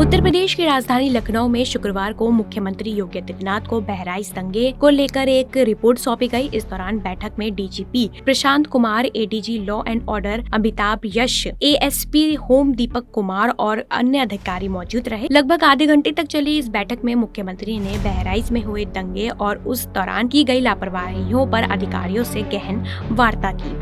उत्तर प्रदेश की राजधानी लखनऊ में शुक्रवार को मुख्यमंत्री योगी आदित्यनाथ को बहराइच दंगे को लेकर एक रिपोर्ट सौंपी गई। इस दौरान बैठक में DGP Prashant Kumar, ADG law and order Amitabh Yash, ASP home Deepak Kumar और अन्य अधिकारी मौजूद रहे। लगभग आधे घंटे तक चली इस बैठक में मुख्यमंत्री ने बहराइच में हुए दंगे और उस दौरान की गई लापरवाहियों पर अधिकारियों से गहन वार्ता की।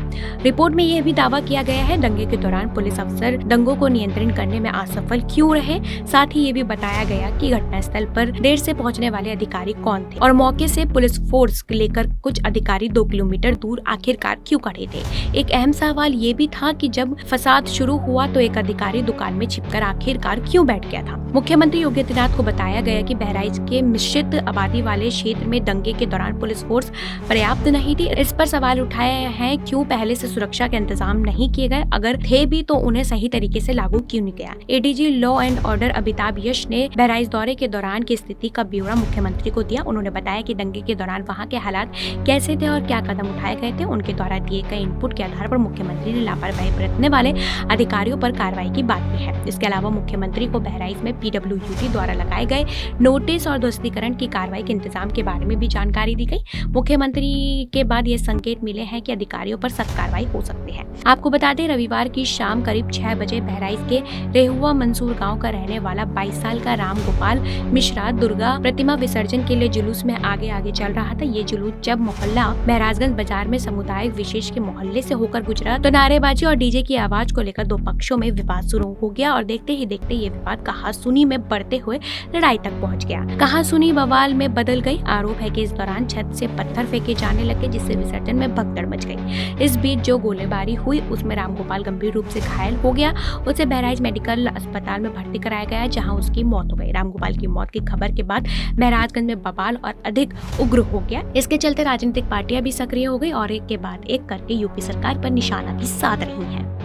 रिपोर्ट में यह भी दावा किया गया है दंगे के दौरान पुलिस अफसर दंगों को नियंत्रण करने में असफल क्यों रहे। साथ ही ये भी बताया गया कि घटनास्थल पर देर से पहुंचने वाले अधिकारी कौन थे और मौके से पुलिस फोर्स लेकर कुछ अधिकारी 2 किलोमीटर दूर आखिरकार क्यों खड़े थे। एक अहम सवाल ये भी था कि जब फसाद शुरू हुआ तो एक अधिकारी दुकान में छिपकर आखिरकार क्यों बैठ गया था। मुख्यमंत्री योगी आदित्यनाथ को बताया गया कि बहराइच के मिश्रित आबादी वाले क्षेत्र में दंगे के दौरान पुलिस फोर्स पर्याप्त नहीं थी। इस पर सवाल उठाए हैं क्यों पहले से सुरक्षा के इंतजाम नहीं किए गए, अगर थे भी तो उन्हें सही तरीके से लागू क्यों नहीं किया। ADG law and order Amitabh Yash ने बहराइच दौरे के दौरान की स्थिति का ब्यौरा मुख्यमंत्री को दिया। उन्होंने बताया कि दंगे के दौरान वहां के हालात कैसे थे और क्या कदम उठाए गए थे। उनके द्वारा दिए गए इनपुट के आधार पर मुख्यमंत्री ने लापरवाही बरतने वाले अधिकारियों पर कार्रवाई की बात की है। इसके अलावा मुख्यमंत्री को बहराइच में पीडब्ल्यूडी द्वारा लगाए गए नोटिस और ध्वस्तीकरण की कार्रवाई के इंतजाम के बारे में भी जानकारी दी गई। मुख्यमंत्री के बाद ये संकेत मिले हैं कि अधिकारियों पर सख्त कार्रवाई हो सकती है। आपको बता दें रविवार की शाम करीब 6 बजे बहराइच के रेहुआ मंसूर गाँव का रहने वाला 22 साल का राम गोपाल मिश्रा दुर्गा प्रतिमा विसर्जन के लिए जुलूस में आगे चल रहा था। ये जुलूस जब मोहल्ला महराजगंज बाजार में सामुदायिक विशेष के मोहल्ले से होकर गुजरा तो नारेबाजी और डीजे की आवाज को लेकर दो पक्षों में विवाद शुरू हो गया और देखते ही देखते ये विवाद कहासुनी में बढ़ते हुए लड़ाई तक पहुंच गया। कहासुनी बवाल में बदल गई। आरोप है कि इस दौरान छत से पत्थर फेंके जाने लगे जिससे विसर्जन में भगदड़ मच गई। इस बीच जो गोलीबारी हुई उसमें राम गोपाल गंभीर रूप से घायल हो गया। उसे बहराइच मेडिकल अस्पताल में भर्ती कराया गया जहां उसकी मौत हो गई। राम गोपाल की मौत की खबर के बाद महराजगंज में बवाल और अधिक उग्र हो गया। इसके चलते राजनीतिक पार्टियां भी सक्रिय हो गई और एक के बाद एक करके यूपी सरकार पर निशाना भी साध रही हैं।